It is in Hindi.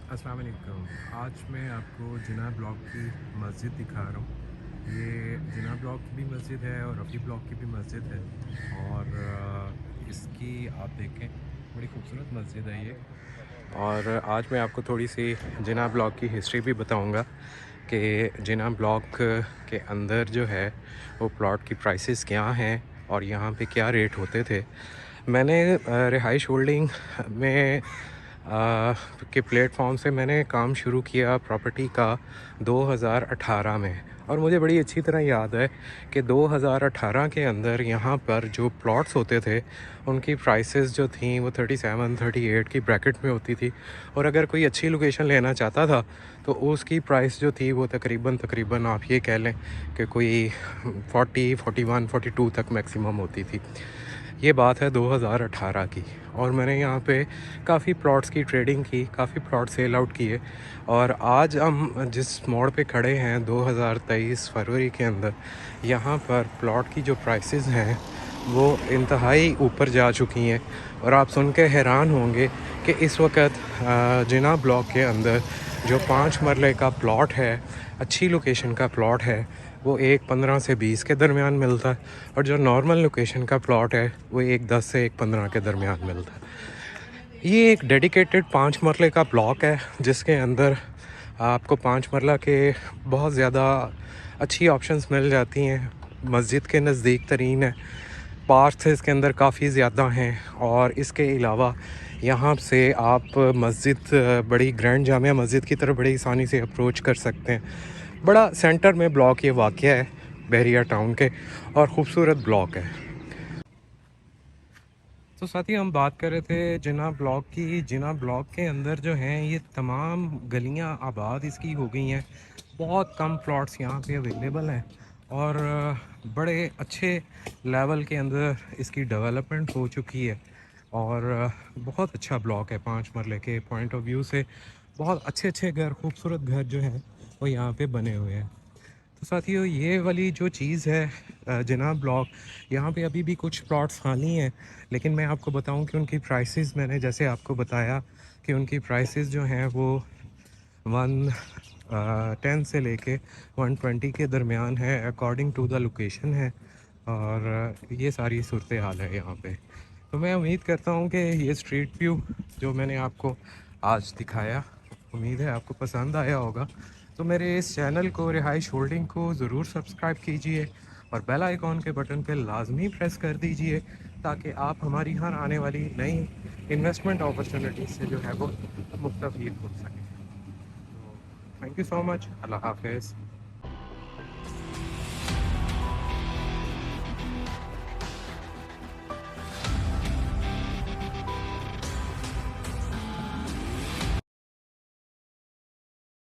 अस्सलाम वालेकुम। आज मैं आपको जिना ब्लॉक की मस्जिद दिखा रहा हूँ। ये जिना ब्लॉक की भी मस्जिद है और रफ़ी ब्लॉक की भी मस्जिद है। और इसकी आप देखें, बड़ी खूबसूरत मस्जिद है ये। और आज मैं आपको थोड़ी सी जिना ब्लॉक की हिस्ट्री भी बताऊंगा कि जिना ब्लॉक के अंदर जो है वो प्लॉट की प्राइसेस क्या हैं और यहाँ पे क्या रेट होते थे। मैंने रिहाइश होल्डिंग में के प्लेटफॉर्म से मैंने काम शुरू किया प्रॉपर्टी का 2018 में। और मुझे बड़ी अच्छी तरह याद है कि 2018 के अंदर यहाँ पर जो प्लॉट्स होते थे उनकी प्राइसेस जो थी वो 37-38 की ब्रैकेट में होती थी। और अगर कोई अच्छी लोकेशन लेना चाहता था तो उसकी प्राइस जो थी वो तकरीबन आप ये कह लें कि कोई 40, 41, 42 तक मैक्सिमम होती थी। ये बात है 2018 की। और मैंने यहाँ पे काफ़ी प्लॉट्स की ट्रेडिंग की, काफ़ी प्लॉट सेल आउट किए। और आज हम जिस मोड़ पे खड़े हैं 2023 फरवरी के अंदर, यहाँ पर प्लॉट की जो प्राइसेस हैं वो इंतहाई ऊपर जा चुकी हैं। और आप सुन के हैरान होंगे कि इस वक्त जिना ब्लॉक के अंदर जो 5 मरले का प्लॉट है, अच्छी लोकेशन का प्लॉट है, वो एक 15 से 20 के दरमियान मिलता है। और जो नॉर्मल लोकेशन का प्लॉट है वो एक 10 से एक 15 के दरमियान मिलता है। ये एक डेडिकेटेड 5 मरले का ब्लॉक है जिसके अंदर आपको 5 मरला के बहुत ज़्यादा अच्छी ऑप्शंस मिल जाती हैं। मस्जिद के नज़दीक तरीन है, पार्क्स इसके अंदर काफ़ी ज़्यादा हैं। और इसके अलावा यहाँ से आप मस्जिद, बड़ी ग्रैंड जामिया मस्जिद की तरफ बड़ी आसानी से अप्रोच कर सकते हैं। बड़ा सेंटर में ब्लॉक ये वाक़या है बहरिया टाउन के, और ख़ूबसूरत ब्लॉक है। तो साथ ही हम बात कर रहे थे जिना ब्लॉक की। जिना ब्लॉक के अंदर जो हैं ये तमाम गलियां आबाद इसकी हो गई हैं। बहुत कम प्लॉट्स यहाँ पे अवेलेबल हैं। और बड़े अच्छे लेवल के अंदर इसकी डेवलपमेंट हो चुकी है। और बहुत अच्छा ब्लॉक है 5 मरले के पॉइंट ऑफ व्यू से। बहुत अच्छे अच्छे घर, खूबसूरत घर जो हैं वो यहाँ पे बने हुए हैं। तो साथियों, ये वाली जो चीज़ है जिना ब्लॉक, यहाँ पे अभी भी कुछ प्लॉट्स खाली हैं। लेकिन मैं आपको बताऊं कि उनकी प्राइसेस, मैंने जैसे आपको बताया कि उनकी प्राइसेस जो हैं वो 110 से लेके 120 के दरमियान है, अकॉर्डिंग टू द लोकेशन है। और ये सारी सूरत हाल है यहाँ पे। तो मैं उम्मीद करता हूँ कि ये स्ट्रीट व्यू जो मैंने आपको आज दिखाया, उम्मीद है आपको पसंद आया होगा। तो मेरे इस चैनल को, रिहाइश होल्डिंग को ज़रूर सब्सक्राइब कीजिए और बेल आइकॉन के बटन पर लाजमी प्रेस कर दीजिए ताकि आप हमारी हर आने वाली नई इन्वेस्टमेंट अपॉर्चुनिटी से जो है वो मुस्तफ़ीद हो सकें। Thank you so much. अल्लाह हाफिज़।